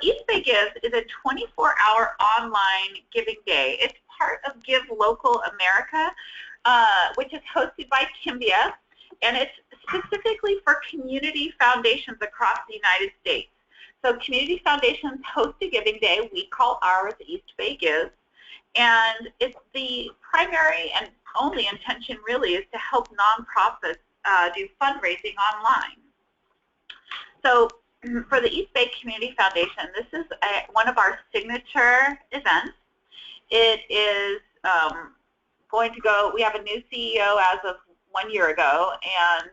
East Bay Gives is a 24-hour online giving day. It's part of Give Local America, which is hosted by Kimbia, and it's specifically for community foundations across the United States. So community foundations host a giving day. We call ours East Bay Gives, and it's the primary and only intention really is to help nonprofits do fundraising online. So for the East Bay Community Foundation, this is one of our signature events. It is going to go, we have a new CEO as of 1 year ago, and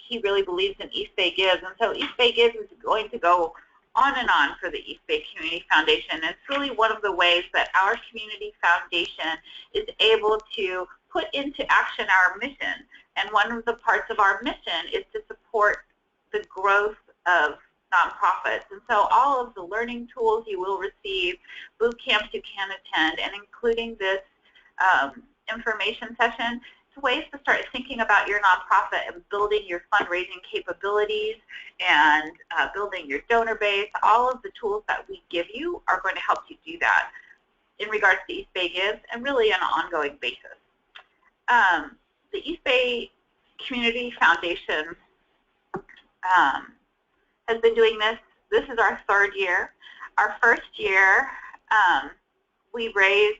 he really believes in East Bay Gives. And so East Bay Gives is going to go on and on for the East Bay Community Foundation. And it's really one of the ways that our community foundation is able to put into action our mission. And one of the parts of our mission is to support the growth of nonprofits. And so all of the learning tools you will receive, boot camps you can attend, and including this information session, it's ways to start thinking about your nonprofit and building your fundraising capabilities and building your donor base. All of the tools that we give you are going to help you do that in regards to East Bay Gives and really on an ongoing basis. The East Bay Community Foundation has been doing this. This is our 3rd year. Our 1st year, we raised,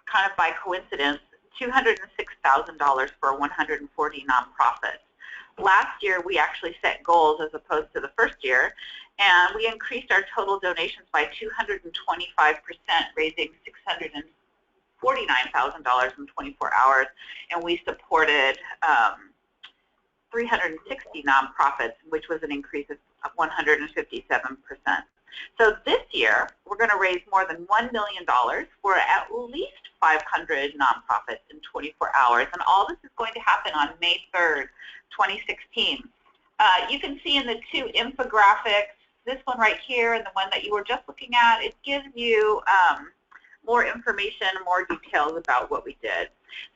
kind of by coincidence, $206,000 for 140 nonprofits. Last year, we actually set goals as opposed to the 1st year, and we increased our total donations by 225%, raising $649,000 in 24 hours, and we supported 360 nonprofits, which was an increase of 157%. So this year, we're going to raise more than $1 million for at least 500 nonprofits in 24 hours, and all this is going to happen on May 3rd, 2016. You can see in the 2 infographics, this one right here and the one that you were just looking at, it gives you more information, more details about what we did.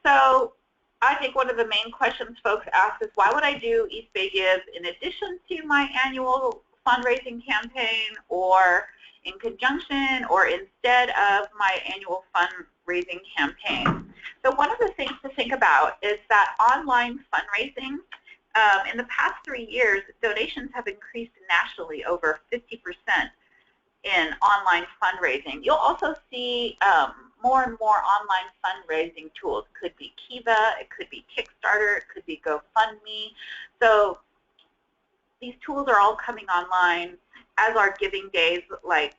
So I think one of the main questions folks ask is, why would I do East Bay Gives in addition to my annual fundraising campaign, or in conjunction, or instead of my annual fundraising campaign? So one of the things to think about is that online fundraising, in the past 3 years, donations have increased nationally over 50% in online fundraising. You'll also see more and more online fundraising tools. It could be Kiva, it could be Kickstarter, it could be GoFundMe. So these tools are all coming online, as are giving days like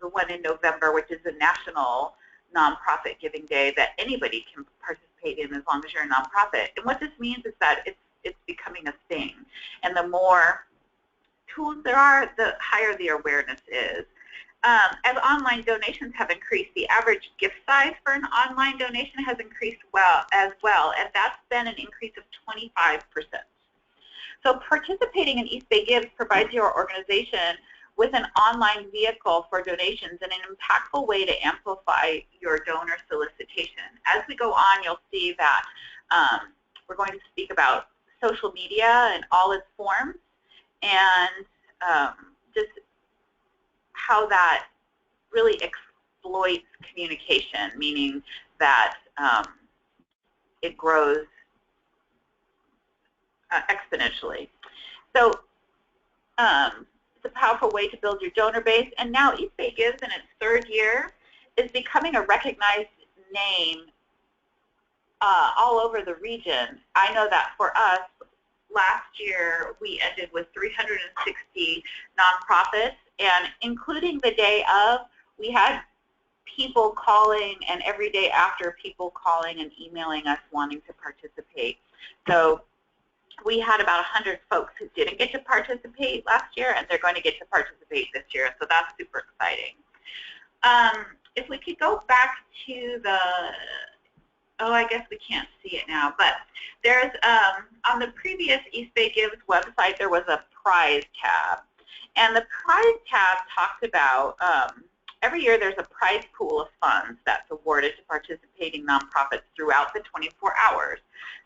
the one in November, which is a national nonprofit giving day that anybody can participate in as long as you're a nonprofit. And what this means is that it's becoming a thing. And the more tools there are, the higher the awareness is. As online donations have increased, the average gift size for an online donation has increased as well, and that's been an increase of 25%. So participating in East Bay Gives provides your organization with an online vehicle for donations and an impactful way to amplify your donor solicitation. As we go on, you'll see that we're going to speak about social media in all its forms, and just how that really exploits communication, meaning that it grows exponentially. So it's a powerful way to build your donor base, and now East Bay Gives in its 3rd year is becoming a recognized name all over the region. I know that for us, last year we ended with 360 nonprofits, and including the day of, we had people calling, and every day after, people calling and emailing us wanting to participate. So we had about 100 folks who didn't get to participate last year, and they're going to get to participate this year, so that's super exciting. If we could go back to the, oh, I guess we can't see it now, but there's, on the previous East Bay Gives website, there was a prize tab. And the prize tab talked about, every year there's a prize pool of funds that's awarded to participating nonprofits throughout the 24 hours.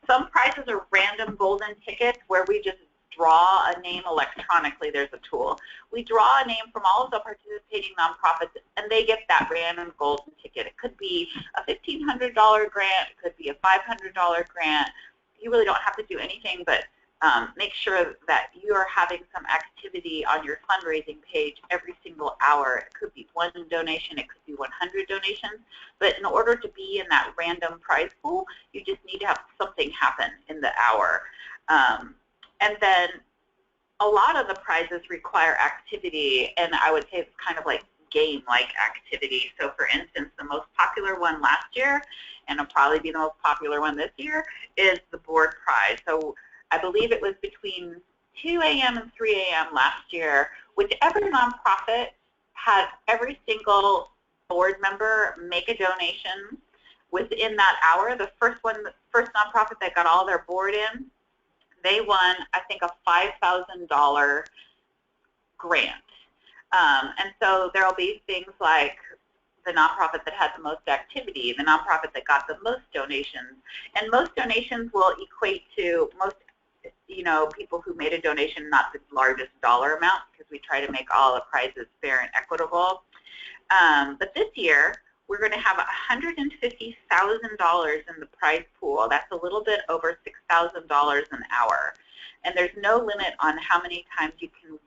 Some prizes are random golden tickets where we just draw a name electronically. There's a tool. we draw a name from all of the participating nonprofits, and they get that random golden ticket. It could be a $1,500 grant. It could be a $500 grant. You really don't have to do anything but make sure that you are having some activity on your fundraising page every single hour. It could be 1 donation, it could be 100 donations, but in order to be in that random prize pool, you just need to have something happen in the hour. And then a lot of the prizes require activity, and I would say it's kind of like game-like activity. So for instance, the most popular one last year, and it'll probably be the most popular one this year, is the board prize. So I believe it was between 2 a.m. and 3 a.m. last year. Whichever nonprofit had every single board member make a donation within that hour, the first nonprofit that got all their board in, they won, I think, a $5,000 grant. And so there will be things like the nonprofit that had the most activity, the nonprofit that got the most donations. And most donations will equate to most, people who made a donation, not the largest dollar amount, because we try to make all the prizes fair and equitable. But this year, we're going to have $150,000 in the prize pool. That's a little bit over $6,000 an hour. And there's no limit on how many times you can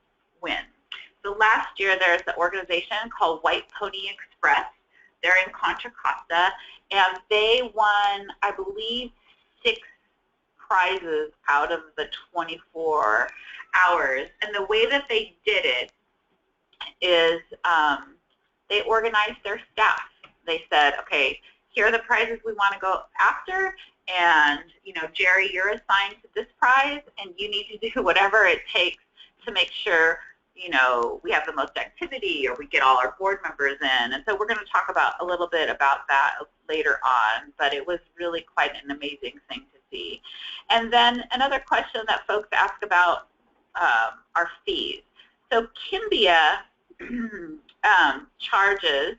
win. So last year, there's an organization called White Pony Express. They're in Contra Costa, and they won, I believe, 6 prizes out of the 24 hours. And the way that they did it is they organized their staff. They said, okay, here are the prizes we want to go after, and Jerry, you're assigned to this prize, and you need to do whatever it takes to make sure we have the most activity, or we get all our board members in. And so we're going to talk about a little bit about that later on, but it was really quite an amazing thing to see. And then another question that folks ask about are fees. So Kimbia charges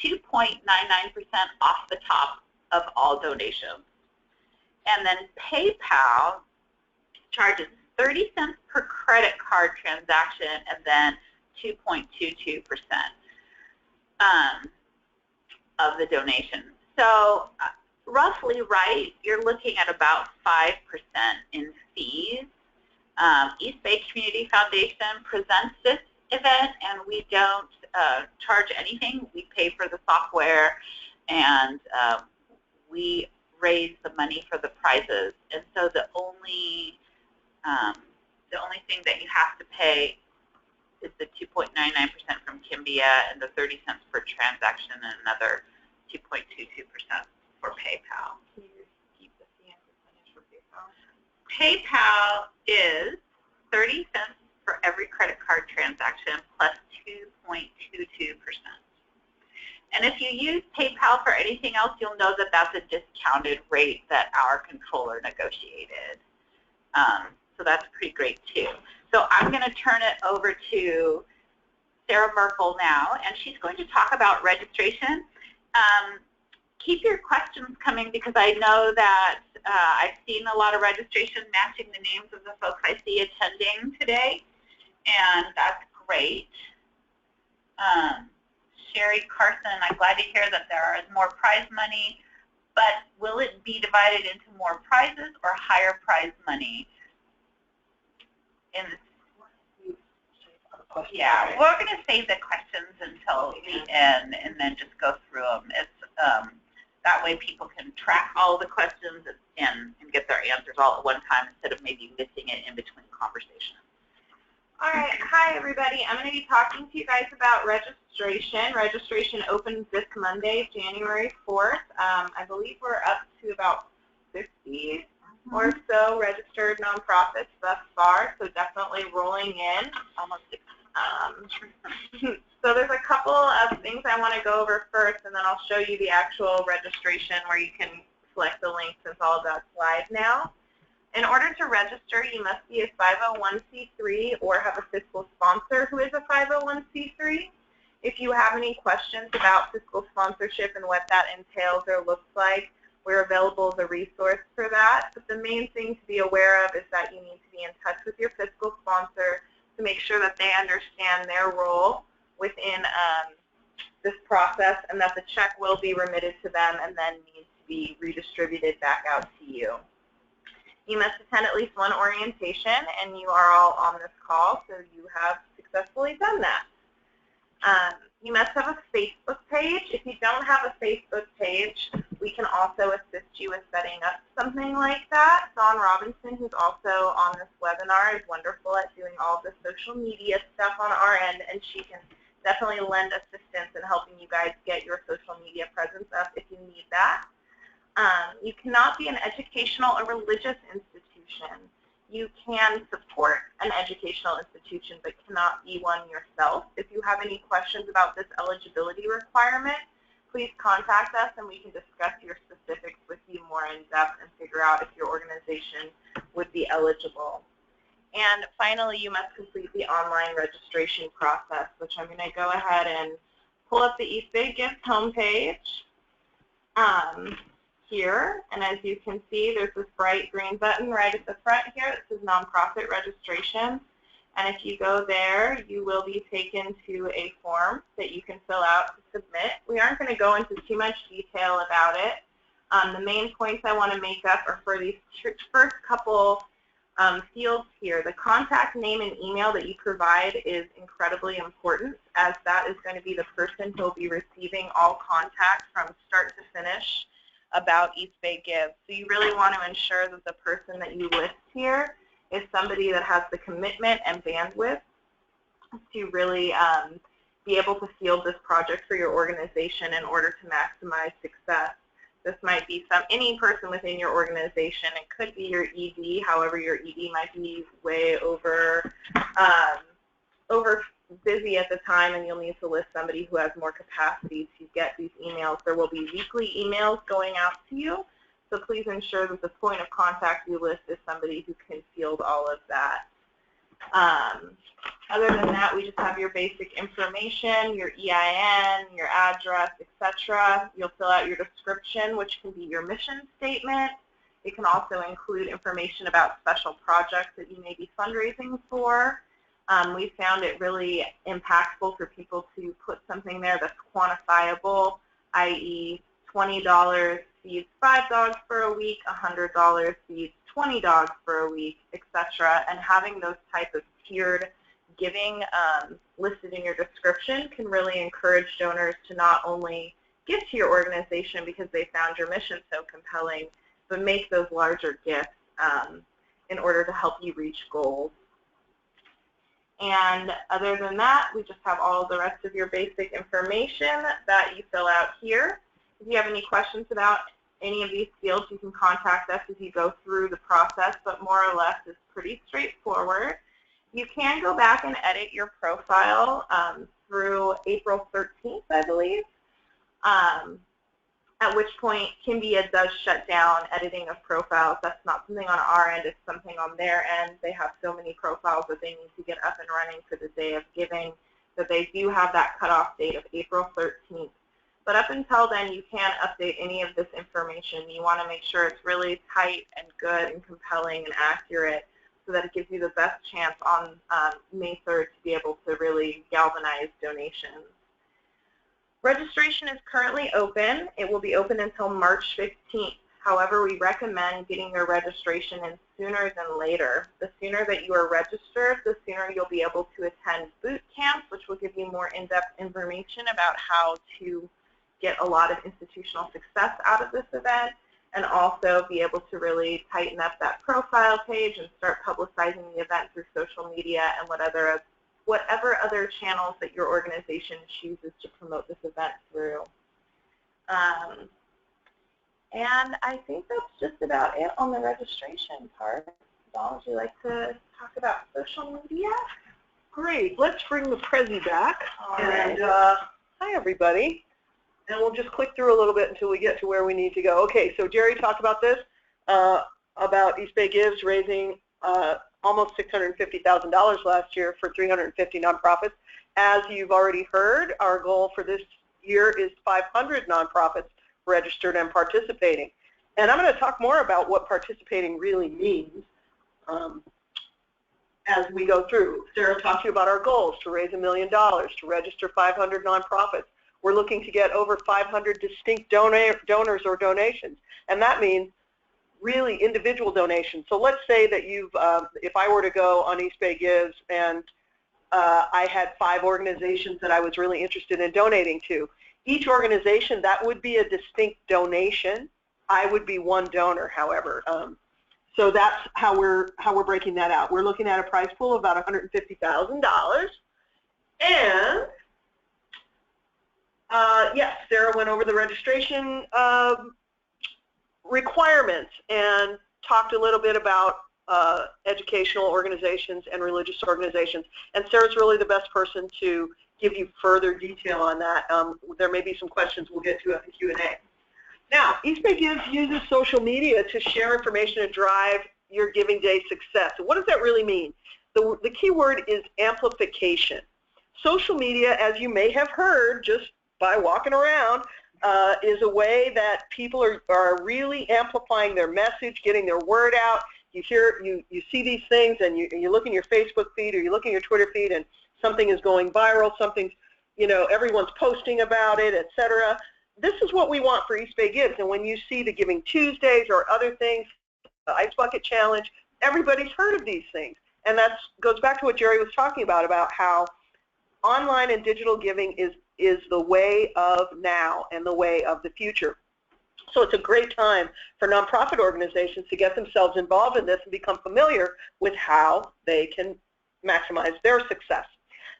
2.99% off the top of all donations. And then PayPal charges 30 cents per credit card transaction, and then 2.22% of the donation. So roughly, right, you're looking at about 5% in fees. East Bay Community Foundation presents this event, and we don't charge anything. We pay for the software, and we raise the money for the prizes. And so the only thing that you have to pay is the 2.99% from Kimbia, and the 30 cents per transaction, and another 2.22% for PayPal. Can you repeat the fee and percentage for PayPal? PayPal is 30 cents for every credit card transaction plus 2.22%. And if you use PayPal for anything else, you'll know that that's a discounted rate that our controller negotiated. So that's pretty great too. So I'm going to turn it over to Sarah Merkel now, and she's going to talk about registration. Keep your questions coming, because I know that I've seen a lot of registration matching the names of the folks I see attending today, and that's great. Sherry Carson, I'm glad to hear that there is more prize money, but will it be divided into more prizes or higher prize money? Yeah, we're going to save the questions until the end and then just go through them. It's, that way people can track all the questions and get their answers all at one time instead of maybe missing it in between conversations. All right. Hi, everybody. I'm going to be talking to you guys about registration. Registration opens this Monday, January 4th. I believe we're up to about 50 or so registered nonprofits thus far, so definitely rolling in. Almost 60. So there's a couple of things I want to go over first, and then I'll show you the actual registration where you can select the link since all of that's live now. In order to register, you must be a 501c3 or have a fiscal sponsor who is a 501c3. If you have any questions about fiscal sponsorship and what that entails or looks like, we're available as a resource for that. But the main thing to be aware of is that you need to be in touch with your fiscal sponsor to make sure that they understand their role within this process and that the check will be remitted to them and then needs to be redistributed back out to you. You must attend at least one orientation, and you are all on this call, so you have successfully done that. You must have a Facebook page. If you don't have a Facebook page, we can also assist you with setting up something like that. Dawn Robinson, who's also on this webinar, is wonderful at doing all the social media stuff on our end, and she can definitely lend assistance in helping you guys get your social media presence up if you need that. You cannot be an educational or religious institution. You can support an educational institution but cannot be one yourself. If you have any questions about this eligibility requirement, please contact us and we can discuss your specifics with you more in depth and figure out if your organization would be eligible. And finally, you must complete the online registration process, which I'm going to go ahead and pull up the East Bay Gifts homepage here. And as you can see, there's this bright green button right at the front here that says nonprofit registration. And if you go there, you will be taken to a form that you can fill out to submit. We aren't going to go into too much detail about it. The main points I want to make up are for these first couple fields here. The contact name and email that you provide is incredibly important, as that is going to be the person who will be receiving all contact from start to finish about East Bay Gives. So you really want to ensure that the person that you list here is somebody that has the commitment and bandwidth to really be able to field this project for your organization in order to maximize success. This might be any person within your organization. It could be your ED. However, your ED might be way over busy at the time, and you'll need to list somebody who has more capacity to get these emails. There will be weekly emails going out to you, so please ensure that the point of contact you list is somebody who can field all of that. Other than that, we just have your basic information, your EIN, your address, etc. You'll fill out your description, which can be your mission statement. It can also include information about special projects that you may be fundraising for. We found it really impactful for people to put something there that's quantifiable, i.e. $20 feeds 5 dogs for a week, $100 feeds 20 dogs for a week, etc. And having those type of tiered giving listed in your description can really encourage donors to not only give to your organization because they found your mission so compelling, but make those larger gifts in order to help you reach goals. And other than that, we just have all the rest of your basic information that you fill out here. If you have any questions about any of these fields, you can contact us as you go through the process, but more or less it's pretty straightforward. You can go back and edit your profile through April 13th, I believe, at which point Kimbia does shut down editing of profiles. That's not something on our end, it's something on their end. They have so many profiles that they need to get up and running for the day of giving, that they do have that cutoff date of April 13th. But up until then, you can update any of this information. You want to make sure it's really tight and good and compelling and accurate so that it gives you the best chance on May 3rd to be able to really galvanize donations. Registration is currently open. It will be open until March 15th. However, we recommend getting your registration in sooner than later. The sooner that you are registered, the sooner you'll be able to attend boot camps, which will give you more in-depth information about how to get a lot of institutional success out of this event, and also be able to really tighten up that profile page and start publicizing the event through social media and whatever other channels that your organization chooses to promote this event through. And I think that's just about it on the registration part. Dawn, would you like to talk about social media? Great. Let's bring the Prezi back. All right. And hi, everybody. And we'll just click through a little bit until we get to where we need to go. Okay, so Jerry talked about this, about East Bay Gives raising almost $650,000 last year for 350 nonprofits. As you've already heard, our goal for this year is 500 nonprofits registered and participating. And I'm going to talk more about what participating really means. as we go through. Sarah talked to you about our goals: to raise $1 million, to register 500 nonprofits. We're looking to get over 500 distinct donors or donations, and that means really individual donations. So let's say that you've, if I were to go on East Bay Gives and I had 5 organizations that I was really interested in donating to. Each organization, that would be a distinct donation. I would be one donor, however. So that's how we're breaking that out. We're looking at a prize pool of about $150,000. And yes, Sarah went over the registration requirements and talked a little bit about educational organizations and religious organizations. And Sarah's really the best person to give you further detail on that. There may be some questions we'll get to at the Q&A. Now, East Bay Gives uses social media to share information and drive your Giving Day success. So what does that really mean? The key word is amplification. Social media, as you may have heard just by walking around, is a way that people are really amplifying their message, getting their word out. You see these things, and you look in your Facebook feed or you look in your Twitter feed, and something is going viral, something's, everyone's posting about it, etc. This is what we want for East Bay Gives. And when you see the Giving Tuesdays or other things, the Ice Bucket Challenge, everybody's heard of these things. And that goes back to what Jerry was talking about how online and digital giving is the way of now and the way of the future. So it's a great time for nonprofit organizations to get themselves involved in this and become familiar with how they can maximize their success.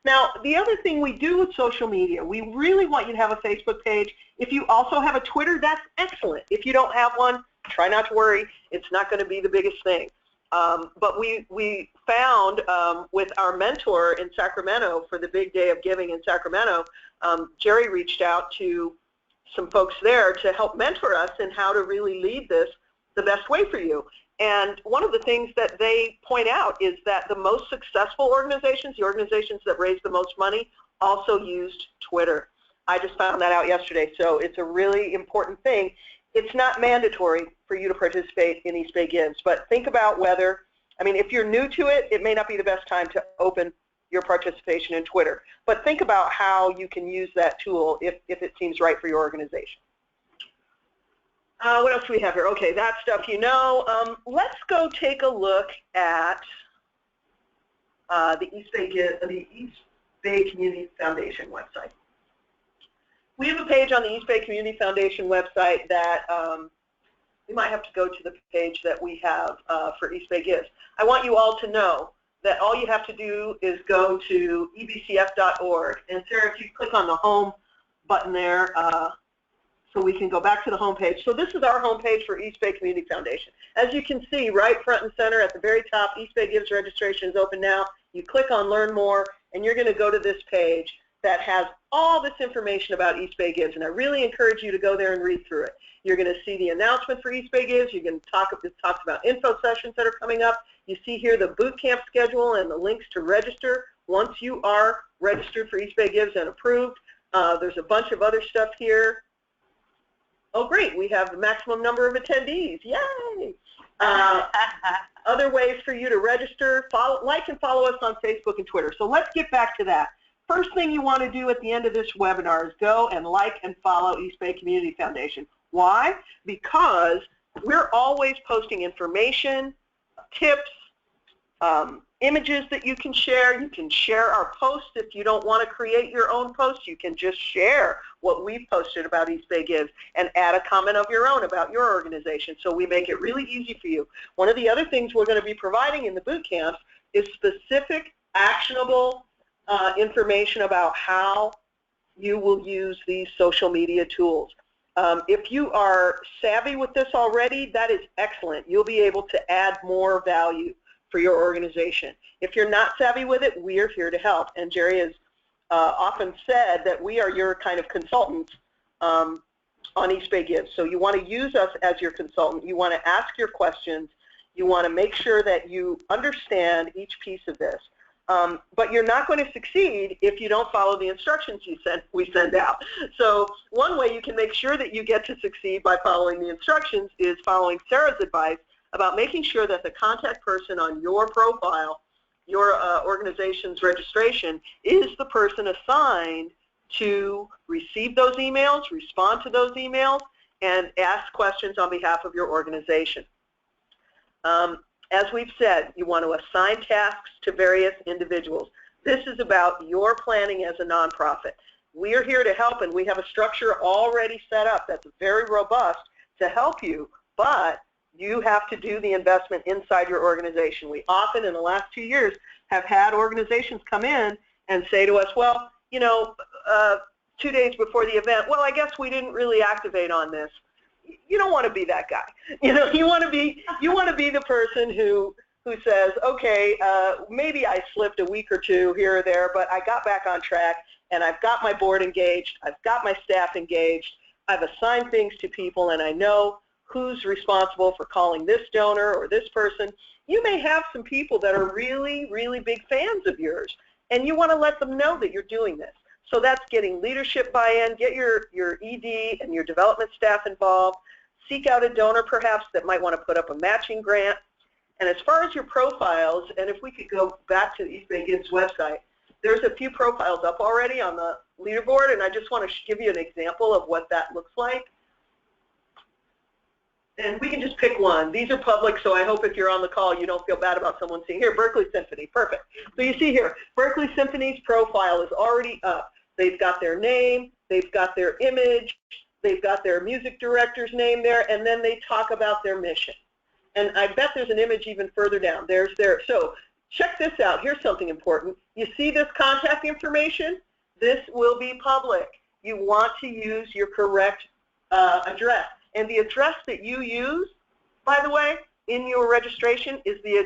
Now, the other thing we do with social media, we really want you to have a Facebook page. If you also have a Twitter, that's excellent. If you don't have one, try not to worry. It's not going to be the biggest thing. But we found with our mentor in Sacramento for the big day of giving in Sacramento, Jerry reached out to some folks there to help mentor us in how to really lead this the best way for you. And one of the things that they point out is that the most successful organizations, the organizations that raise the most money, also used Twitter. I just found that out yesterday, so it's a really important thing. It's not mandatory for you to participate in East Bay Gives, but think about whether, if you're new to it, it may not be the best time to open your participation in Twitter. But think about how you can use that tool if it seems right for your organization. What else do we have here? Okay, that stuff you know. Let's go take a look at the East Bay Community Foundation website. We have a page on the East Bay Community Foundation website that we might have to go to the page that we have for East Bay Gives. I want you all to know that all you have to do is go to ebcf.org. And Sarah, if you click on the home button there, so we can go back to the home page. So this is our home page for East Bay Community Foundation. As you can see, right front and center at the very top, East Bay Gives registration is open now. You click on Learn More, and you're going to go to this page that has all this information about East Bay Gives, and I really encourage you to go there and read through it. You're going to see the announcement for East Bay Gives. You're going to it talks about info sessions that are coming up. You see here the boot camp schedule and the links to register once you are registered for East Bay Gives and approved. There's a bunch of other stuff here. Oh, great, we have the maximum number of attendees. Yay! Other ways for you to register. Like and follow us on Facebook and Twitter. So let's get back to that. First thing you want to do at the end of this webinar is go and like and follow East Bay Community Foundation. Why? Because we're always posting information, tips, images that you can share. You can share our posts. If you don't want to create your own post, you can just share what we've posted about East Bay Gives and add a comment of your own about your organization. So we make it really easy for you. One of the other things we're going to be providing in the boot camps is specific, actionable information about how you will use these social media tools. If you are savvy with this already, that is excellent. You'll be able to add more value for your organization. If you're not savvy with it, we are here to help. And Jerry has often said that we are your kind of consultants on East Bay Gives. So you want to use us as your consultant. You want to ask your questions. You want to make sure that you understand each piece of this. But you're not going to succeed if you don't follow the instructions we send out. So one way you can make sure that you get to succeed by following the instructions is following Sarah's advice about making sure that the contact person on your profile your organization's registration is the person assigned to receive those emails, respond to those emails, and ask questions on behalf of your organization. As we've said, you want to assign tasks to various individuals. This is about your planning as a nonprofit. We are here to help, and we have a structure already set up that's very robust to help you, but you have to do the investment inside your organization. We often, in the last 2 years, have had organizations come in and say to us, well, you know, 2 days before the event, well, I guess we didn't really activate on this. You don't want to be that guy. You know, you want to be the person who says, okay, maybe I slipped a week or two here or there, but I got back on track, and I've got my board engaged, I've got my staff engaged, I've assigned things to people, and I know who's responsible for calling this donor or this person. You may have some people that are really, really big fans of yours, and you want to let them know that you're doing this. So that's getting leadership buy-in, get your ED and your development staff involved, seek out a donor perhaps that might want to put up a matching grant. And as far as your profiles, and if we could go back to the East Bay Gives website, there's a few profiles up already on the leaderboard, and I just want to give you an example of what that looks like. And we can just pick one. These are public, so I hope if you're on the call you don't feel bad about someone seeing. Here, Berkeley Symphony, perfect. So you see here, Berkeley Symphony's profile is already up. They've got their name, they've got their image, they've got their music director's name there, and then they talk about their mission. And I bet there's an image even further down. There's their, so check this out. Here's something important. You see this contact information? This will be public. You want to use your correct address. And the address that you use, by the way, in your registration is the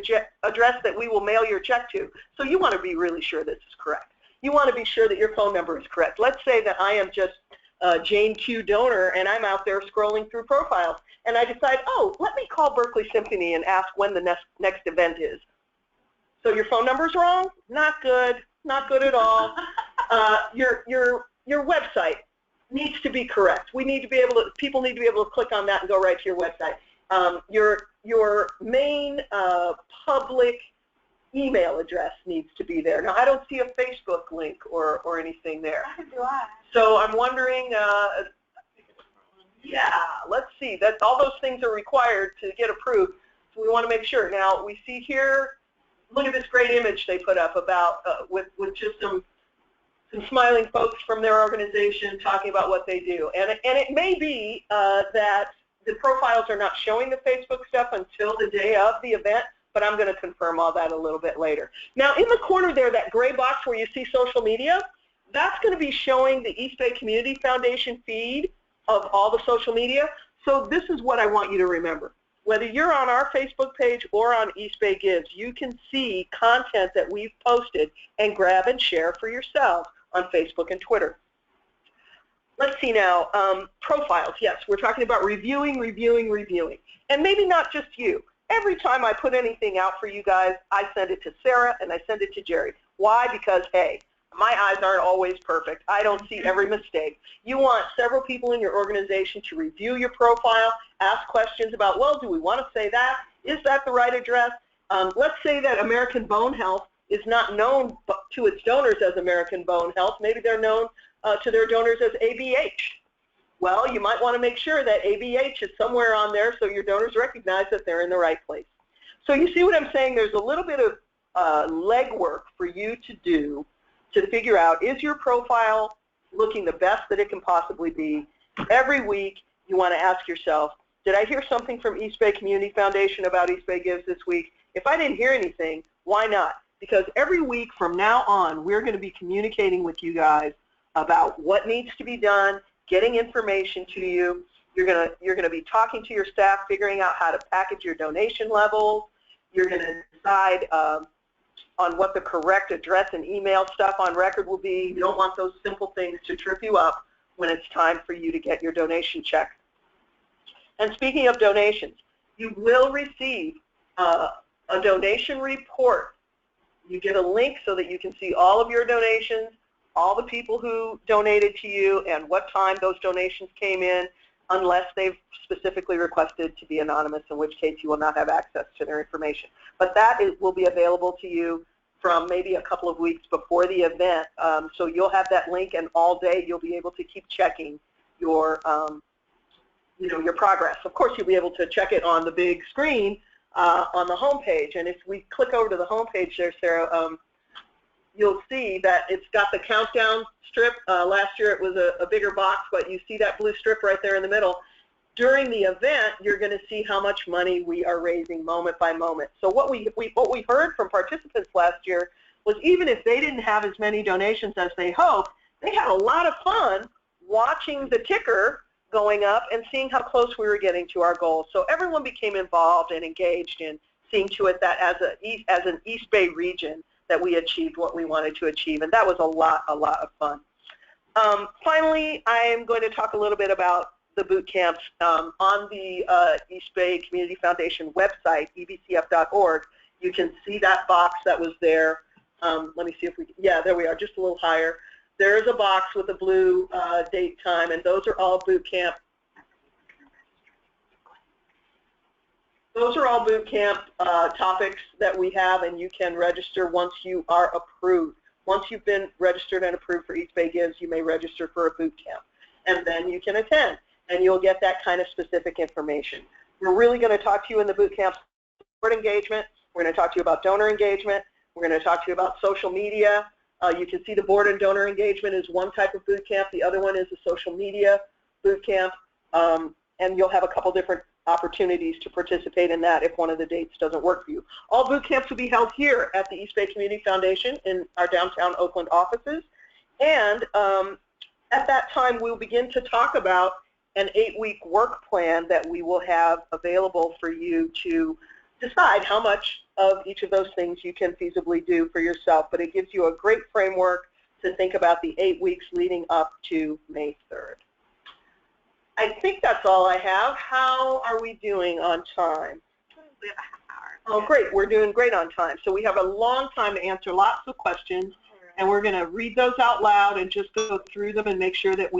address that we will mail your check to. So you want to be really sure this is correct. You want to be sure that your phone number is correct. Let's say that I am just Jane Q donor and I'm out there scrolling through profiles and I decide, oh, let me call Berkeley Symphony and ask when the next event is. So your phone number's wrong? Not good. Not good at all. Your website needs to be correct. We need to be able to, people need to be able to click on that and go right to your website. Your main public email address needs to be there. Now, I don't see a Facebook link or anything there. Neither do I. So I'm wondering, yeah, let's see. That all those things are required to get approved. So we want to make sure. Now, we see here, look at this great image they put up about with just some smiling folks from their organization talking about what they do. And it may be that the profiles are not showing the Facebook stuff until the day of the event, but I'm going to confirm all that a little bit later. Now, in the corner there, that gray box where you see social media, that's going to be showing the East Bay Community Foundation feed of all the social media. So this is what I want you to remember. Whether you're on our Facebook page or on East Bay Gives, you can see content that we've posted and grab and share for yourself on Facebook and Twitter. Let's see now, profiles. Yes, we're talking about reviewing. And maybe not just you. Every time I put anything out for you guys, I send it to Sarah and I send it to Jerry. Why? Because, hey, my eyes aren't always perfect. I don't see every mistake. You want several people in your organization to review your profile, ask questions about, well, do we want to say that? Is that the right address? Let's say that American Bone Health is not known to its donors as American Bone Health. Maybe they're known to their donors as ABH. Well, you might want to make sure that ABH is somewhere on there so your donors recognize that they're in the right place. So you see what I'm saying? There's a little bit of legwork for you to do to figure out, is your profile looking the best that it can possibly be? Every week you want to ask yourself, did I hear something from East Bay Community Foundation about East Bay Gives this week? If I didn't hear anything, why not? Because every week from now on, we're going to be communicating with you guys about what needs to be done, getting information to you. You're going to be talking to your staff, figuring out how to package your donation levels. You're going to decide on what the correct address and email stuff on record will be. You don't want those simple things to trip you up when it's time for you to get your donation check. And speaking of donations, you will receive a donation report. You get a link so that you can see all of your donations, all the people who donated to you, and what time those donations came in, unless they've specifically requested to be anonymous, in which case you will not have access to their information. But that will be available to you from maybe a couple of weeks before the event. So you'll have that link, and all day you'll be able to keep checking your, your progress. Of course, you'll be able to check it on the big screen on the home page. And if we click over to the home page there, Sarah, you'll see that it's got the countdown strip. Last year it was a bigger box, but you see that blue strip right there in the middle. During the event, you're going to see how much money we are raising moment by moment. So what we heard from participants last year was, even if they didn't have as many donations as they hoped, they had a lot of fun watching the ticker going up and seeing how close we were getting to our goal. So everyone became involved and engaged in seeing to it that as an East Bay region that we achieved what we wanted to achieve, and that was a lot of fun. Finally, I am going to talk a little bit about the boot camps. On the East Bay Community Foundation website, ebcf.org, you can see that box that was there. Let me see if we, yeah, there we are, just a little higher. There is a box with a blue date, time, and those are all boot camp. Those are all boot camp topics that we have, and you can register once you are approved. Once you've been registered and approved for East Bay Gives, you may register for a boot camp, and then you can attend, and you'll get that kind of specific information. We're really going to talk to you in the boot camp about engagement. We're going to talk to you about donor engagement. We're going to talk to you about social media. You can see the board and donor engagement is one type of boot camp. The other one is a social media boot camp, and you'll have a couple different opportunities to participate in that if one of the dates doesn't work for you. All boot camps will be held here at the East Bay Community Foundation in our downtown Oakland offices, and at that time we'll begin to talk about an 8-week work plan that we will have available for you to decide how much of each of those things you can feasibly do for yourself. But it gives you a great framework to think about the 8 weeks leading up to May 3rd. I think that's all I have. How are we doing on time? We have a half hour. Oh, great. We're doing great on time. So we have a long time to answer lots of questions, and we're going to read those out loud and just go through them and make sure that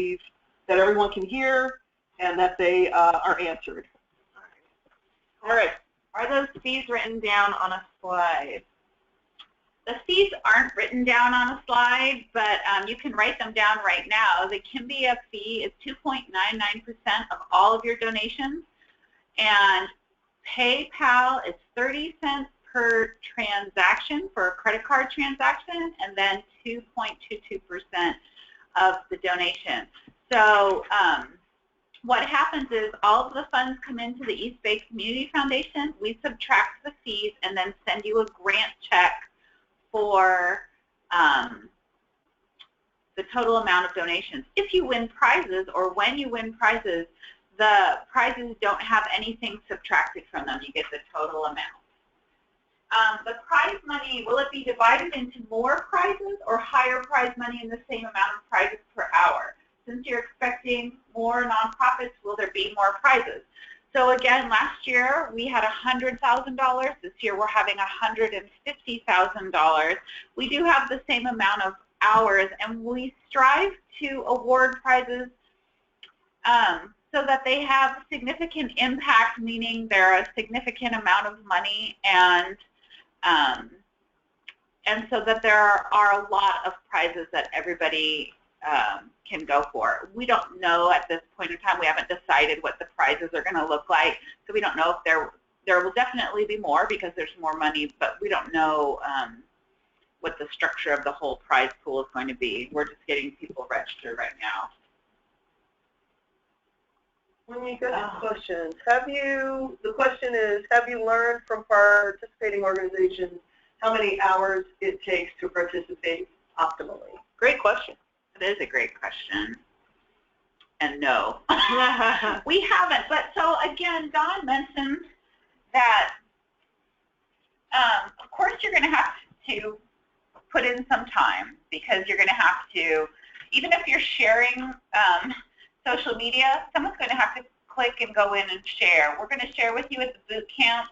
that everyone can hear and that they are answered. All right. Are those fees written down on a slide? The fees aren't written down on a slide, but you can write them down right now. The Kimbia fee is 2.99% of all of your donations, and PayPal is 30 cents per transaction for a credit card transaction, and then 2.22% of the donation. So what happens is all of the funds come into the East Bay Community Foundation. We subtract the fees and then send you a grant check for the total amount of donations. If you win prizes, or when you win prizes, the prizes don't have anything subtracted from them. You get the total amount. The prize money, will it be divided into more prizes or higher prize money in the same amount of prizes per hour? Since you're expecting more nonprofits, will there be more prizes? So again, last year we had $100,000. This year we're having $150,000. We do have the same amount of hours, and we strive to award prizes so that they have significant impact, meaning they're a significant amount of money, and so that there are a lot of prizes that everybody can go for. We don't know at this point in time. We haven't decided what the prizes are going to look like, so we don't know if there will definitely be more because there's more money, but we don't know what the structure of the whole prize pool is going to be. We're just getting people registered right now. Really good questions. The question is, have you learned from participating organizations how many hours it takes to participate optimally? Great question. It is a great question. And no, we haven't. But so again, Don mentioned that, of course, you're going to have to put in some time, because you're going to have to, even if you're sharing social media, someone's going to have to click and go in and share. We're going to share with you at the boot camp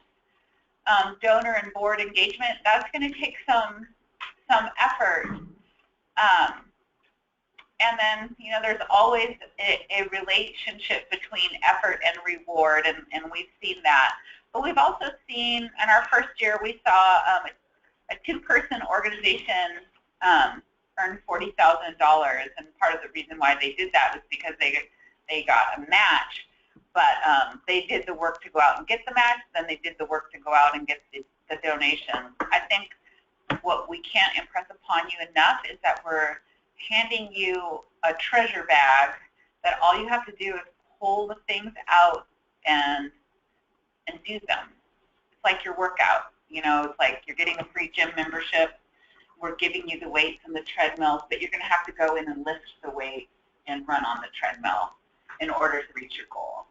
donor and board engagement. That's going to take some effort. And then, you know, there's always a relationship between effort and reward, and we've seen that. But we've also seen, in our first year, we saw a two-person organization earned $40,000, and part of the reason why they did that was because they got a match, but they did the work to go out and get the match, then they did the work to go out and get the donations. I think what we can't impress upon you enough is that we're handing you a treasure bag that all you have to do is pull the things out and do them. It's like your workout. You know, it's like you're getting a free gym membership. We're giving you the weights and the treadmills, but you're going to have to go in and lift the weight and run on the treadmill in order to reach your goal.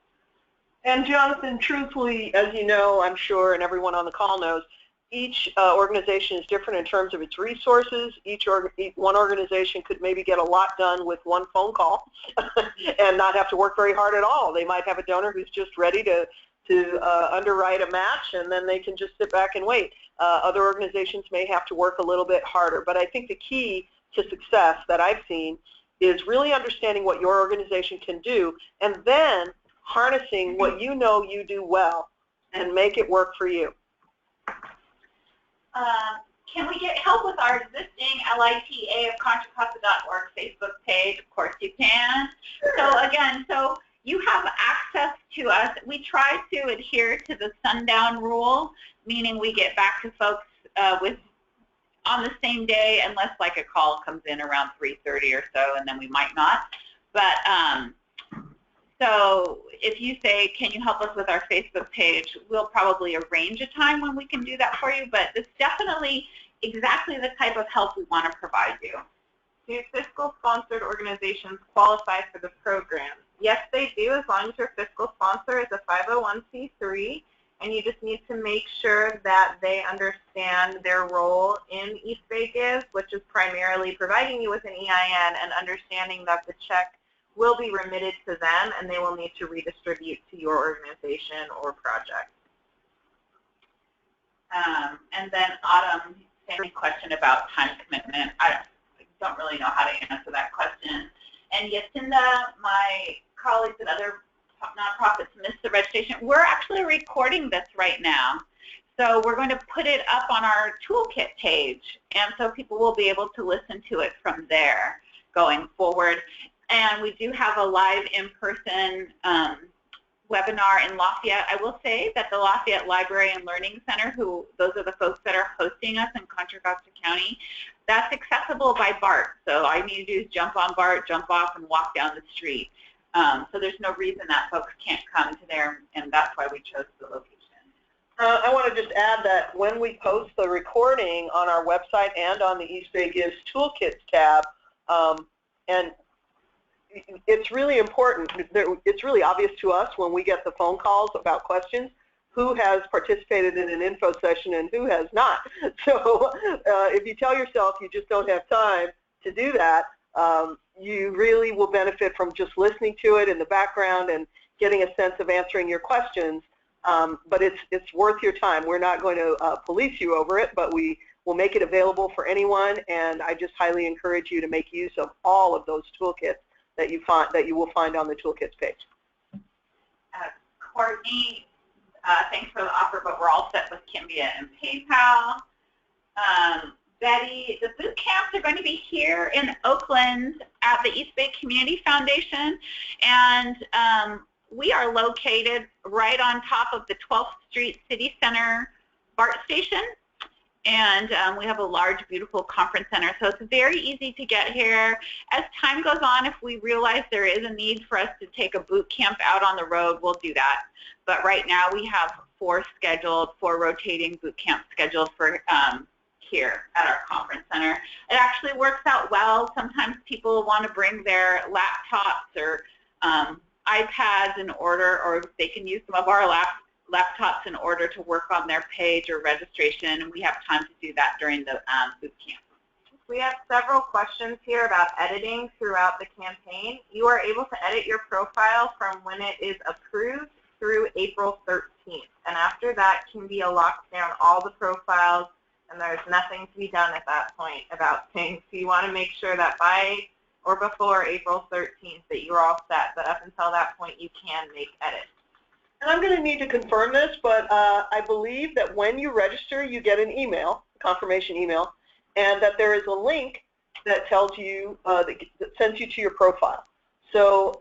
And Jonathan, truthfully, as you know, I'm sure, and everyone on the call knows, each organization is different in terms of its resources. One organization could maybe get a lot done with one phone call and not have to work very hard at all. They might have a donor who's just ready to underwrite a match, and then they can just sit back and wait. Other organizations may have to work a little bit harder, but I think the key to success that I've seen is really understanding what your organization can do, and then harnessing what you know you do well and make it work for you. Can we get help with our existing LITA of ContraCosta.org Facebook page? Of course you can. Sure. So again, you have access to us. We try to adhere to the sundown rule, meaning we get back to folks on the same day, unless like a call comes in around 3:30 or so, and then we might not. But so if you say, can you help us with our Facebook page, we'll probably arrange a time when we can do that for you, but it's definitely exactly the type of help we want to provide you. Do fiscal-sponsored organizations qualify for the program? Yes, they do, as long as your fiscal sponsor is a 501c3, and you just need to make sure that they understand their role in East Bay Gives, which is primarily providing you with an EIN and understanding that the check will be remitted to them, and they will need to redistribute to your organization or project. And then Autumn, same question about time commitment. I don't really know how to answer that question. And Yacinda, my colleagues at other nonprofits missed the registration. We're actually recording this right now. So we're going to put it up on our toolkit page, and so people will be able to listen to it from there going forward. And we do have a live in-person webinar in Lafayette. I will say that the Lafayette Library and Learning Center, those are the folks that are hosting us in Contra Costa County, that's accessible by BART. So all you need to do is jump on BART, jump off, and walk down the street. So there's no reason that folks can't come to there, and that's why we chose the location. I want to just add that when we post the recording on our website and on the East Bay Gives Toolkits tab, and it's really important, it's really obvious to us when we get the phone calls about questions who has participated in an info session and who has not. So if you tell yourself you just don't have time to do that, you really will benefit from just listening to it in the background and getting a sense of answering your questions. But it's worth your time. We're not going to police you over it, but we will make it available for anyone, and I just highly encourage you to make use of all of those toolkits that you will find on the toolkits page. Courtney, thanks for the offer, but we're all set with Kimbia and PayPal. Betty, the boot camps are going to be here in Oakland at the East Bay Community Foundation, and we are located right on top of the 12th Street City Center BART station, and we have a large, beautiful conference center, so it's very easy to get here. As time goes on, if we realize there is a need for us to take a boot camp out on the road, we'll do that. But right now we have four rotating boot camps scheduled for here at our conference center. It actually works out well. Sometimes people want to bring their laptops or iPads in order, or they can use some of our laptops in order to work on their page or registration, and we have time to do that during the boot camp. We have several questions here about editing throughout the campaign. You are able to edit your profile from when it is approved through April 13th, and after that Kimbia locks down all the profiles, and there's nothing to be done at that point about things. So you want to make sure that by or before April 13th that you're all set, but up until that point you can make edits. And I'm going to need to confirm this, but I believe that when you register, you get an email, a confirmation email, and that there is a link that tells you, that sends you to your profile. So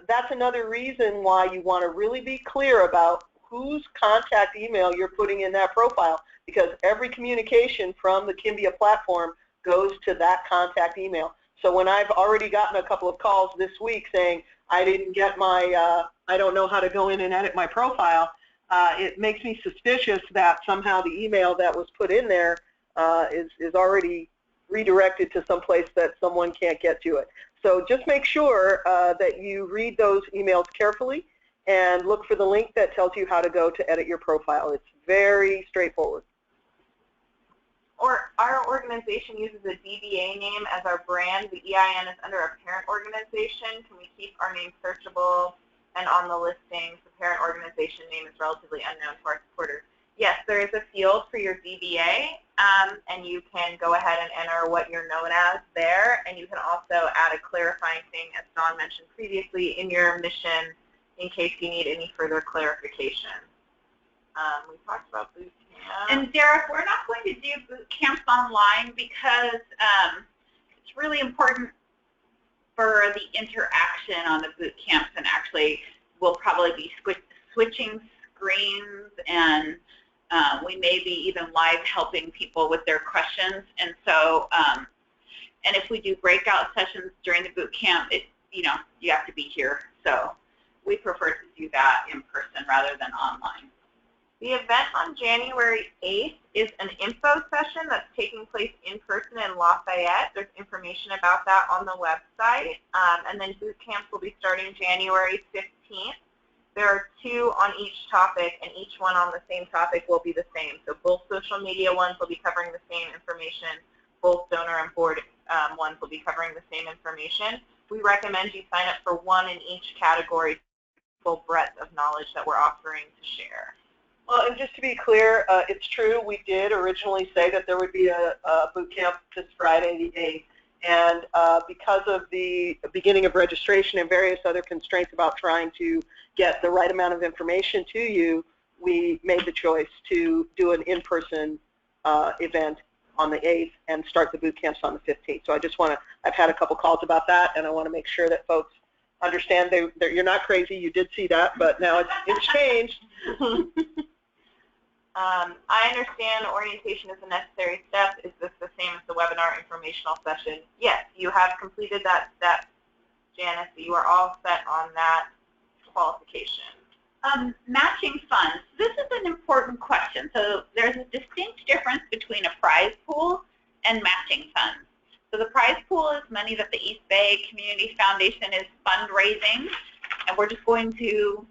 that's another reason why you want to really be clear about whose contact email you're putting in that profile, because every communication from the Kimbia platform goes to that contact email. So when I've already gotten a couple of calls this week saying, I didn't get my, I don't know how to go in and edit my profile, it makes me suspicious that somehow the email that was put in there is already redirected to some place that someone can't get to it. So just make sure that you read those emails carefully and look for the link that tells you how to go to edit your profile. It's very straightforward. Or our organization uses a DBA name as our brand. The EIN is under a parent organization. Can we keep our name searchable and on the listings? The parent organization name is relatively unknown to our supporters. Yes, there is a field for your DBA, and you can go ahead and enter what you're known as there, and you can also add a clarifying thing, as Dawn mentioned previously, in your mission in case you need any further clarification. We talked about boot camp. And Derek, we're not going to do boot camps online because it's really important for the interaction on the boot camps, and actually we'll probably be switching screens, and we may be even live helping people with their questions. And so, and if we do breakout sessions during the boot camp, you have to be here. So we prefer to do that in person rather than online. The event on January 8th is an info session that's taking place in person in Lafayette. There's information about that on the website. And then boot camps will be starting January 15th. There are 2 on each topic, and each one on the same topic will be the same. So both social media ones will be covering the same information. Both donor and board ones will be covering the same information. We recommend you sign up for one in each category, full breadth of knowledge that we're offering to share. Well, and just to be clear, it's true, we did originally say that there would be a boot camp this Friday, the 8th. And because of the beginning of registration and various other constraints about trying to get the right amount of information to you, we made the choice to do an in-person event on the 8th and start the boot camps on the 15th. So I just want to, I've had a couple calls about that, and I want to make sure that folks understand you're not crazy. You did see that, but now it's changed. I understand orientation is a necessary step. Is this the same as the webinar informational session? Yes, you have completed that step, Janice. You are all set on that qualification. Matching funds. This is an important question. So there's a distinct difference between a prize pool and matching funds. So the prize pool is money that the East Bay Community Foundation is fundraising, and we're just going to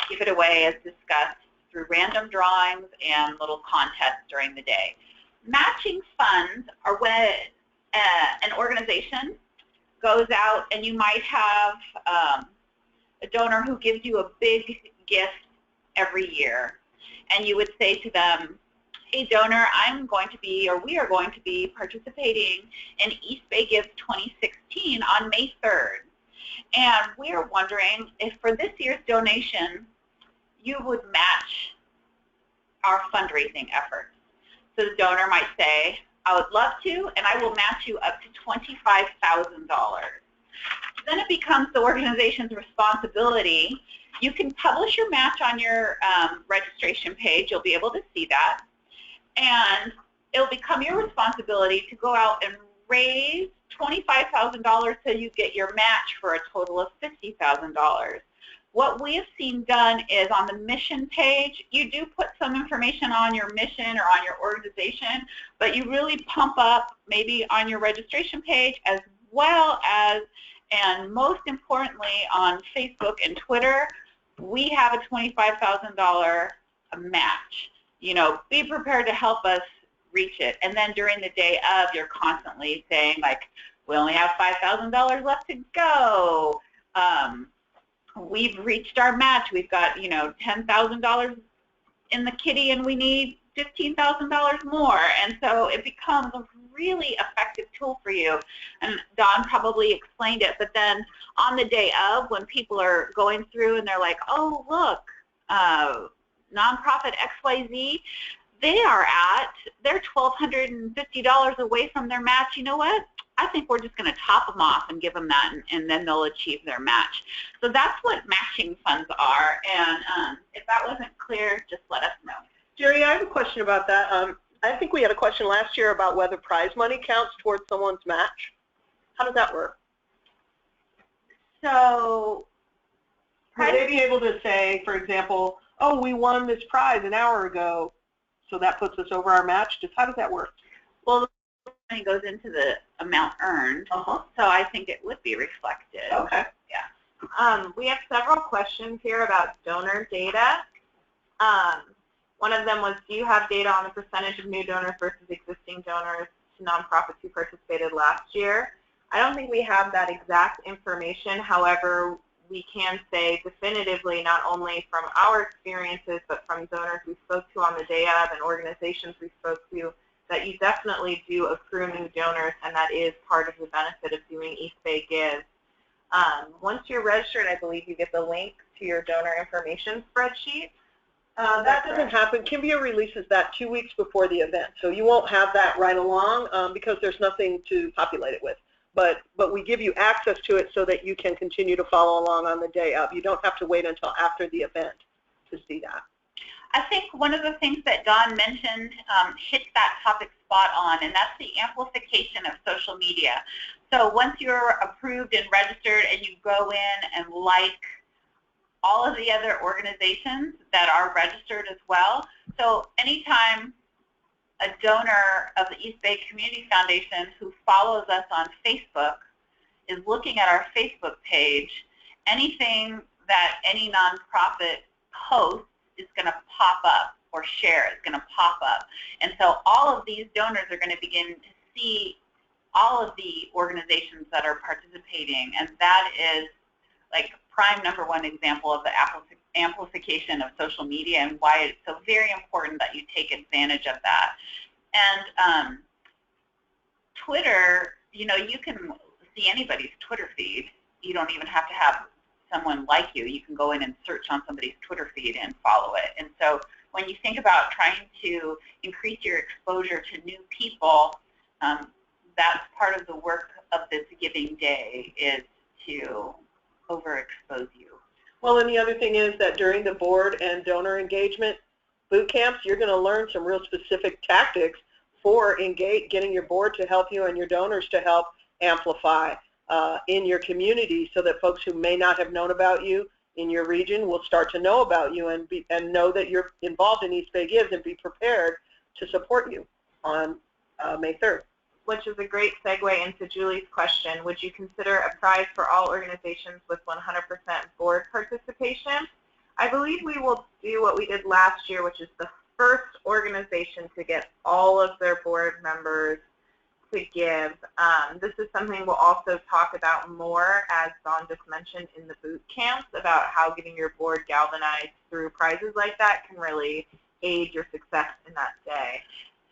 give it away as discussed through random drawings and little contests during the day. Matching funds are when an organization goes out and you might have a donor who gives you a big gift every year, and you would say to them, hey donor, I'm going to be, or we are going to be participating in East Bay Gives 2016 on May 3rd. And we are wondering if for this year's donation, you would match our fundraising efforts. So the donor might say, I would love to, and I will match you up to $25,000. Then it becomes the organization's responsibility. You can publish your match on your registration page. You'll be able to see that. And it'll become your responsibility to go out and raise $25,000 so you get your match for a total of $50,000. What we have seen done is on the mission page, you do put some information on your mission or on your organization, but you really pump up maybe on your registration page as well as, and most importantly, on Facebook and Twitter, we have a $25,000 match. You know, be prepared to help us reach it. And then during the day of, you're constantly saying, like, we only have $5,000 left to go. We've reached our match. We've got, you know, $10,000 in the kitty, and we need $15,000 more. And so it becomes a really effective tool for you. And Dawn probably explained it, but then on the day of, when people are going through and they're like, oh, look, nonprofit XYZ, they're $1,250 away from their match. You know what? I think we're just going to top them off and give them that, and then they'll achieve their match. So that's what matching funds are, and if that wasn't clear, just let us know. Jerry, I have a question about that. I think we had a question last year about whether prize money counts towards someone's match. How does that work? So, would they be able to say, for example, oh, we won this prize an hour ago, so that puts us over our match? Just how does that work? Well, the money goes into the amount earned, so I think it would be reflected. Okay. Yeah. We have several questions here about donor data. One of them was, do you have data on the percentage of new donors versus existing donors to nonprofits who participated last year? I don't think we have that exact information. However, we can say definitively, not only from our experiences, but from donors we spoke to on the day of and organizations we spoke to, that you definitely do accrue new donors, and that is part of the benefit of doing East Bay Gives. Once you're registered, I believe you get the link to your donor information spreadsheet. That doesn't happen. Kimbia releases that 2 weeks before the event, so you won't have that right along because there's nothing to populate it with. But we give you access to it so that you can continue to follow along on the day of. You don't have to wait until after the event to see that. I think one of the things that Dawn mentioned hits that topic spot on, and that's the amplification of social media. So once you're approved and registered and you go in and like all of the other organizations that are registered as well, so anytime a donor of the East Bay Community Foundation who follows us on Facebook is looking at our Facebook page, anything that any nonprofit posts is going to pop up, or share is going to pop up. And so all of these donors are going to begin to see all of the organizations that are participating, and that is like prime #1 example of the amplification of social media and why it's so very important that you take advantage of that. And Twitter, you know, you can see anybody's Twitter feed. You don't even have to have someone like you. You can go in and search on somebody's Twitter feed and follow it. And so when you think about trying to increase your exposure to new people, that's part of the work of this Giving Day, is to overexpose you. Well, and the other thing is that during the board and donor engagement boot camps, you're going to learn some real specific tactics for getting your board to help you and your donors to help amplify in your community, so that folks who may not have known about you in your region will start to know about you and know that you're involved in East Bay Gives and be prepared to support you on May 3rd. Which is a great segue into Julie's question. Would you consider a prize for all organizations with 100% board participation? I believe we will do what we did last year, which is the first organization to get all of their board members to give. This is something we'll also talk about more, as Dawn just mentioned, in the boot camps, about how getting your board galvanized through prizes like that can really aid your success in that day.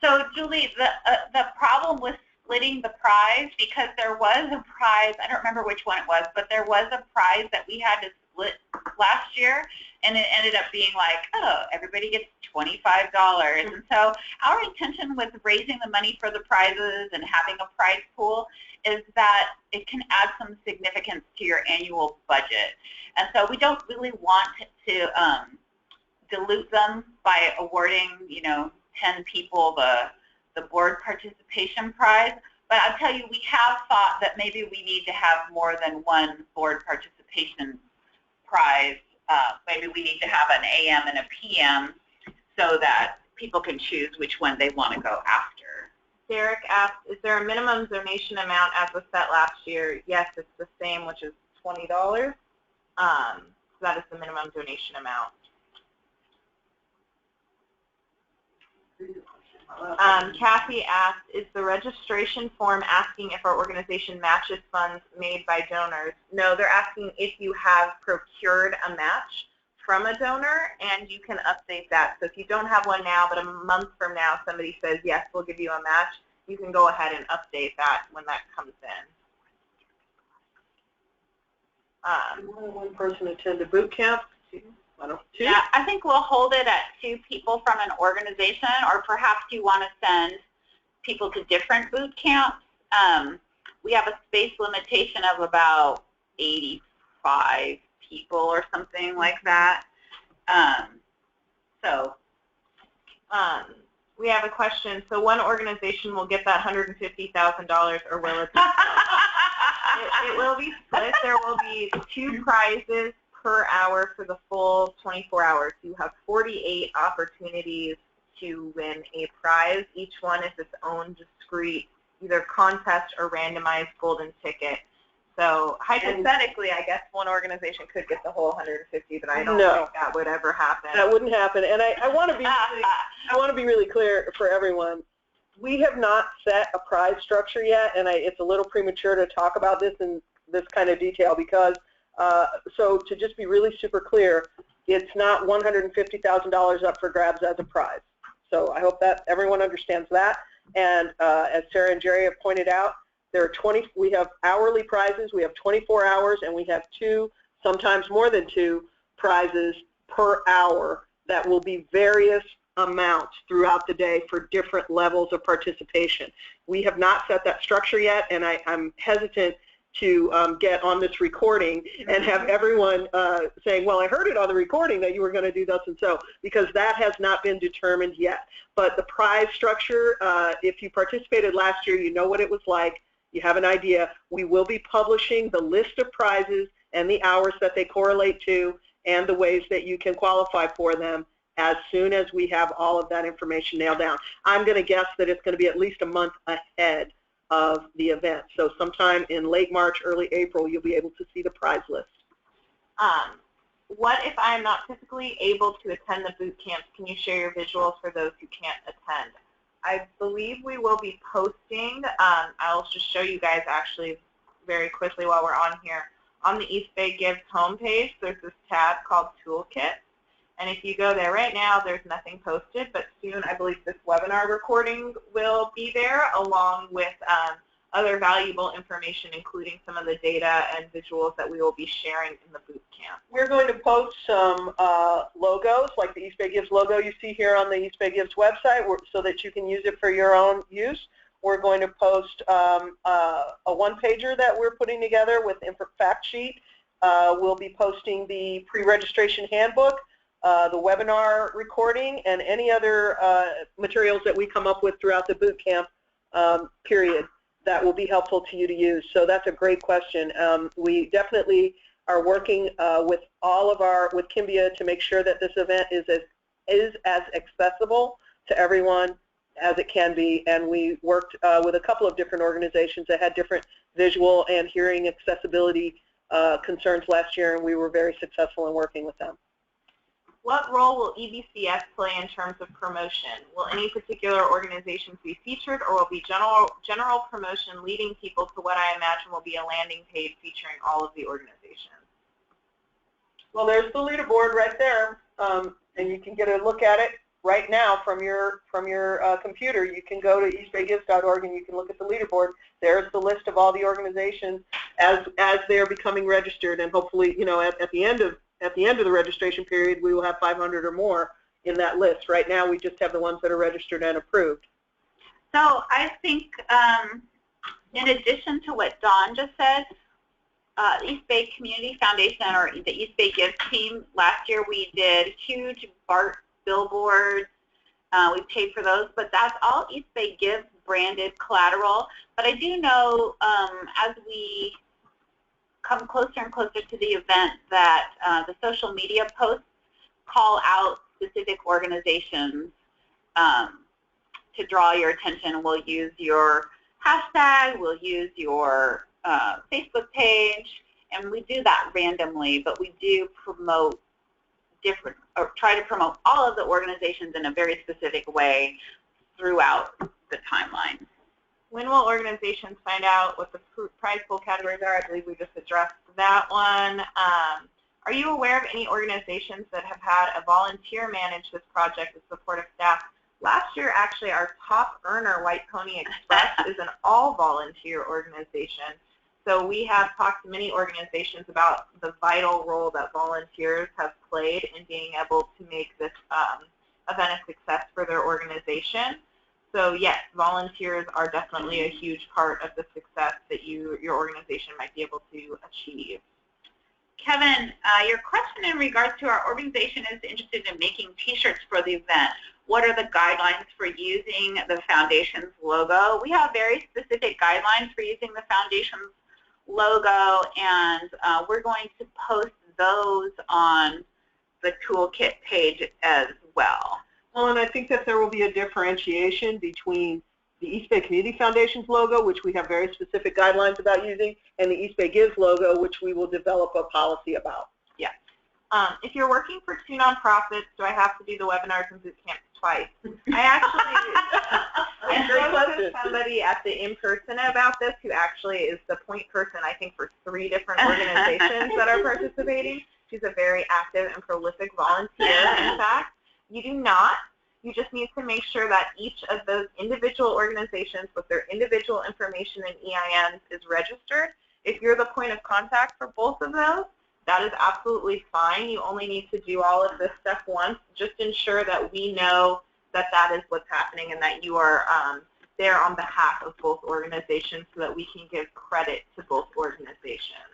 So, Julie, the problem with splitting the prize, because there was a prize, I don't remember which one it was, but there was a prize that we had to split last year, and it ended up being like, oh, everybody gets $25. And so our intention with raising the money for the prizes and having a prize pool is that it can add some significance to your annual budget. And so we don't really want to dilute them by awarding, 10 people the board participation prize. But I'll tell you, we have thought that maybe we need to have more than one board participation prize. Maybe we need to have an AM and a PM so that people can choose which one they want to go after. Derek asked, is there a minimum donation amount as was set last year? Yes, it's the same, which is $20. So that is the minimum donation amount. Kathy asked, is the registration form asking if our organization matches funds made by donors? No, they're asking if you have procured a match from a donor, and you can update that. So if you don't have one now, but a month from now somebody says, yes, we'll give you a match, you can go ahead and update that when that comes in. More than one person attend a boot camp? I don't know, 2? Yeah, I think we'll hold it at 2 people from an organization, or perhaps you want to send people to different boot camps. We have a space limitation of about 85 people or something like that. We have a question. So one organization will get that $150,000, or will it be it will be split. There will be 2 prizes per hour for the full 24 hours. You have 48 opportunities to win a prize. Each one is its own discrete either contest or randomized golden ticket. So hypothetically, I guess one organization could get the whole 150, but I don't think that would ever happen. That wouldn't happen. And I want to be really clear for everyone. We have not set a prize structure yet, and it's a little premature to talk about this in this kind of detail because, so to just be really super clear, it's not $150,000 up for grabs as a prize. So I hope that everyone understands that. And as Sarah and Jerry have pointed out, we have hourly prizes, we have 24 hours, and we have 2, sometimes more than 2 prizes per hour that will be various amounts throughout the day for different levels of participation. We have not set that structure yet, and I'm hesitant to get on this recording and have everyone saying, well, I heard it on the recording that you were going to do thus and so, because that has not been determined yet. But the prize structure, if you participated last year, you know what it was like. You have an idea. We will be publishing the list of prizes and the hours that they correlate to and the ways that you can qualify for them as soon as we have all of that information nailed down. I'm going to guess that it's going to be at least a month ahead of the event. So sometime in late March, early April, you'll be able to see the prize list. What if I'm not physically able to attend the boot camps? Can you share your visuals for those who can't attend? I believe we will be posting. I'll just show you guys actually very quickly while we're on here. On the East Bay Gives homepage, there's this tab called Toolkit. And if you go there right now, there's nothing posted, but soon I believe this webinar recording will be there along with other valuable information, including some of the data and visuals that we will be sharing in the boot camp. We're going to post some logos, like the East Bay Gives logo you see here on the East Bay Gives website, so that you can use it for your own use. We're going to post a one-pager that we're putting together with fact sheet. We'll be posting the pre-registration handbook, the webinar recording, and any other materials that we come up with throughout the boot camp period that will be helpful to you to use. So that's a great question. We definitely are working with Kimbia to make sure that this event is as accessible to everyone as it can be, and we worked with a couple of different organizations that had different visual and hearing accessibility concerns last year, and we were very successful in working with them. What role will EBCS play in terms of promotion? Will any particular organizations be featured, or will be general promotion leading people to what I imagine will be a landing page featuring all of the organizations? Well, there's the leaderboard right there, and you can get a look at it right now from your computer. You can go to eastbaygives.org and you can look at the leaderboard. There's the list of all the organizations as they're becoming registered, and hopefully, you know, at the end of the registration period, we will have 500 or more in that list. Right now, we just have the ones that are registered and approved. So I think, in addition to what Dawn just said, East Bay Community Foundation, or the East Bay Gives team, last year we did huge BART billboards. We paid for those, but that's all East Bay Gives branded collateral. But I do know as we come closer and closer to the event that the social media posts call out specific organizations to draw your attention. We'll use your hashtag, we'll use your Facebook page, and we do that randomly, but we do promote try to promote all of the organizations in a very specific way throughout the timeline. When will organizations find out what the prize pool categories are? I believe we just addressed that one. Are you aware of any organizations that have had a volunteer manage this project with supportive staff? Last year, actually, our top earner, White Pony Express, is an all-volunteer organization. So we have talked to many organizations about the vital role that volunteers have played in being able to make this event a success for their organization. So yes, volunteers are definitely a huge part of the success that your organization might be able to achieve. Kevin, your question in regards to our organization is interested in making t-shirts for the event. What are the guidelines for using the foundation's logo? We have very specific guidelines for using the foundation's logo, and we're going to post those on the toolkit page as well. Well, and I think that there will be a differentiation between the East Bay Community Foundation's logo, which we have very specific guidelines about using, and the East Bay Gives logo, which we will develop a policy about. Yeah. If you're working for two nonprofits, do I have to do the webinars and boot camps twice? I spoke to somebody at the in-person about this who actually is the point person, I think, for 3 different organizations that are participating. She's a very active and prolific volunteer, in fact. You do not. You just need to make sure that each of those individual organizations with their individual information and EINs is registered. If you're the point of contact for both of those, that is absolutely fine. You only need to do all of this stuff once. Just ensure that we know that that is what's happening and that you are there on behalf of both organizations so that we can give credit to both organizations.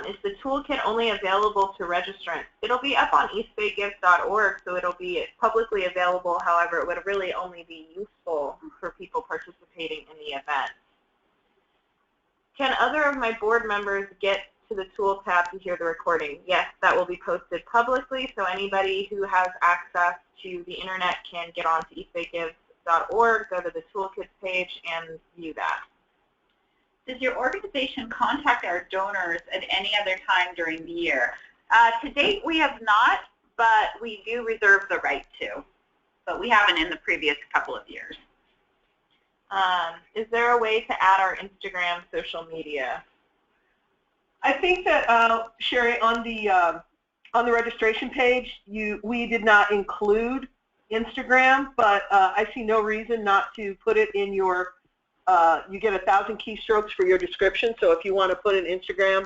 Is the toolkit only available to registrants? It'll be up on eastbaygives.org, so it'll be publicly available. However, it would really only be useful for people participating in the event. Can other of my board members get to the tool tab to hear the recording? Yes, that will be posted publicly, so anybody who has access to the internet can get on to eastbaygives.org, go to the toolkits page, and view that. Does your organization contact our donors at any other time during the year? To date, we have not, but we do reserve the right to. But we haven't in the previous couple of years. Is there a way to add our Instagram social media? I think that, Sherry, on the registration page, we did not include Instagram, but I see no reason not to put it in your you get 1,000 keystrokes for your description, so if you want to put an Instagram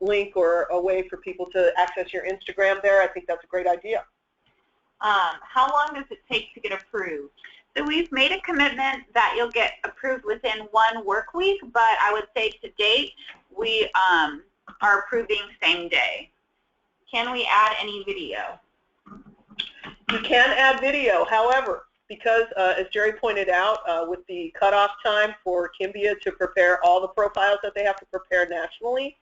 link or a way for people to access your Instagram there, I think that's a great idea. How long does it take to get approved? So we've made a commitment that you'll get approved within 1 work week, but I would say to date we are approving same day. Can we add any video? You can add video, however, because, as Jerry pointed out, with the cutoff time for Kimbia to prepare all the profiles that they have to prepare nationally,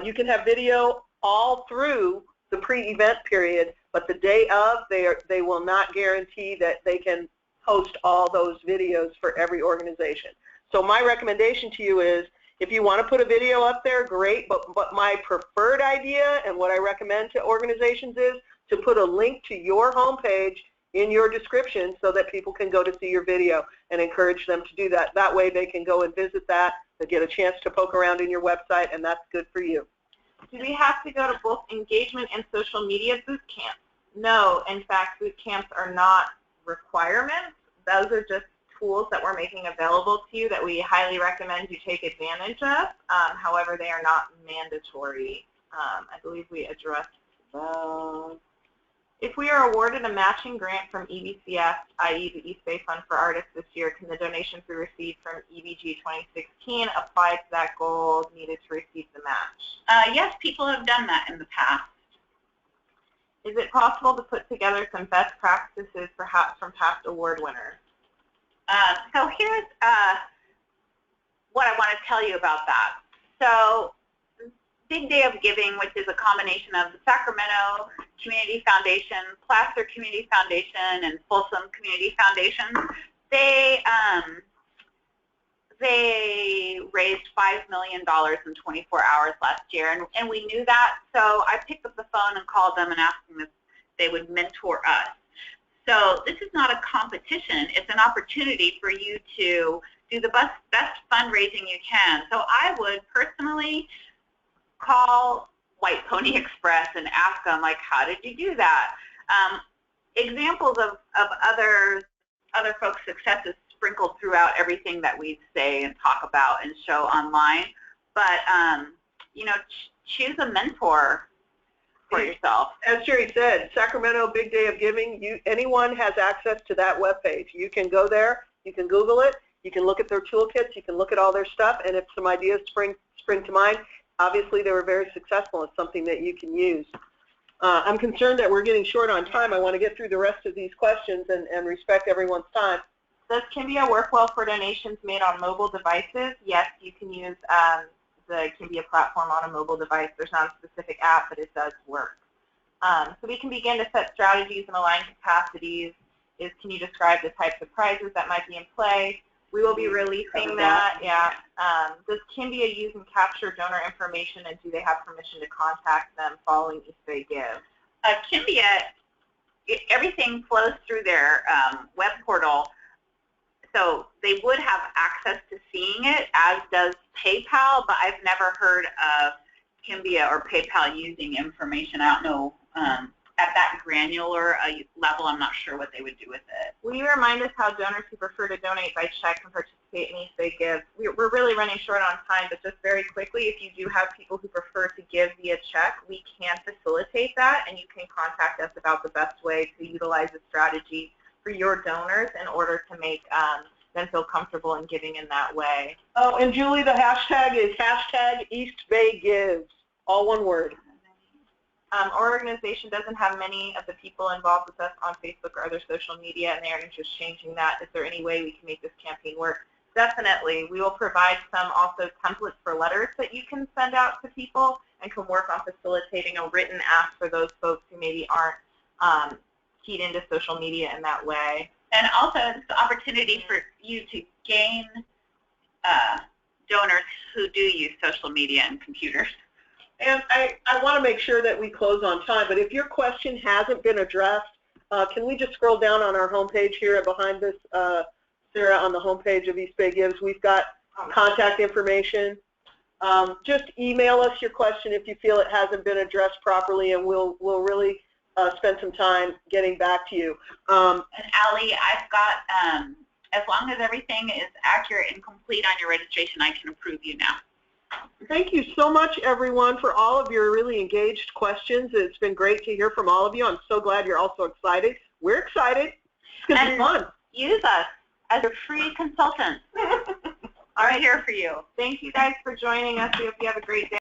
you can have video all through the pre-event period, but the day of, they will not guarantee that they can post all those videos for every organization. So my recommendation to you is, if you want to put a video up there, great, but my preferred idea and what I recommend to organizations is to put a link to your homepage in your description so that people can go to see your video, and encourage them to do that. That way they can go and visit that, they get a chance to poke around in your website, and that's good for you. Do we have to go to both engagement and social media boot camps? No, in fact, boot camps are not requirements. Those are just tools that we're making available to you that we highly recommend you take advantage of. However, they are not mandatory. I believe we addressed those. If we are awarded a matching grant from EBCF, i.e. the East Bay Fund for Artists this year, can the donations we received from EBG 2016 apply to that goal needed to receive the match? Yes, people have done that in the past. Is it possible to put together some best practices perhaps from past award winners? So here's what I want to tell you about that. So Big Day of Giving, which is a combination of the Sacramento Community Foundation, Placer Community Foundation, and Folsom Community Foundation, they raised $5 million in 24 hours last year, and we knew that, so I picked up the phone and called them and asked them if they would mentor us. So this is not a competition, it's an opportunity for you to do the best fundraising you can. So I would personally call White Pony Express and ask them, like, how did you do that? Examples of other folks' successes sprinkled throughout everything that we say and talk about and show online. But, you know, choose a mentor for yourself. As Jerry said, Sacramento Big Day of Giving, anyone has access to that webpage. You can go there, you can Google it, you can look at their toolkits, you can look at all their stuff, and if some ideas spring to mind, obviously they were very successful. It's something that you can use. I'm concerned that we're getting short on time. I want to get through the rest of these questions and respect everyone's time. Does Kimbia work well for donations made on mobile devices? Yes, you can use the Kimbia platform on a mobile device. There's not a specific app, but it does work. So we can begin to set strategies and align capacities. Can you describe the types of prizes that might be in play? We will be releasing that. Yeah. Does Kimbia use and capture donor information, and do they have permission to contact them following East Bay Give? Kimbia, everything flows through their web portal, so they would have access to seeing it, as does PayPal, but I've never heard of Kimbia or PayPal using information. I don't know. At that granular level, I'm not sure what they would do with it. Will you remind us how donors who prefer to donate by check can participate in East Bay Give? We're really running short on time, but just very quickly, if you do have people who prefer to give via check, we can facilitate that, and you can contact us about the best way to utilize the strategy for your donors in order to make them feel comfortable in giving in that way. Oh, and Julie, the hashtag is #EastBayGives, all one word. Our organization doesn't have many of the people involved with us on Facebook or other social media, and they are just changing that. Is there any way we can make this campaign work? Definitely. We will provide some also templates for letters that you can send out to people, and can work on facilitating a written ask for those folks who maybe aren't keyed into social media in that way. And also, it's the opportunity for you to gain donors who do use social media and computers. And I want to make sure that we close on time, but if your question hasn't been addressed, can we just scroll down on our homepage here behind this, Sarah, on the homepage of East Bay Gives, we've got contact information. Just email us your question if you feel it hasn't been addressed properly, and we'll really spend some time getting back to you. And Allie, I've got, as long as everything is accurate and complete on your registration, I can approve you now. Thank you so much, everyone, for all of your really engaged questions. It's been great to hear from all of you. I'm so glad you're all so excited. We're excited. It's going to be fun. Use us as a free consultant. I'm here for you. Thank you guys for joining us. We hope you have a great day.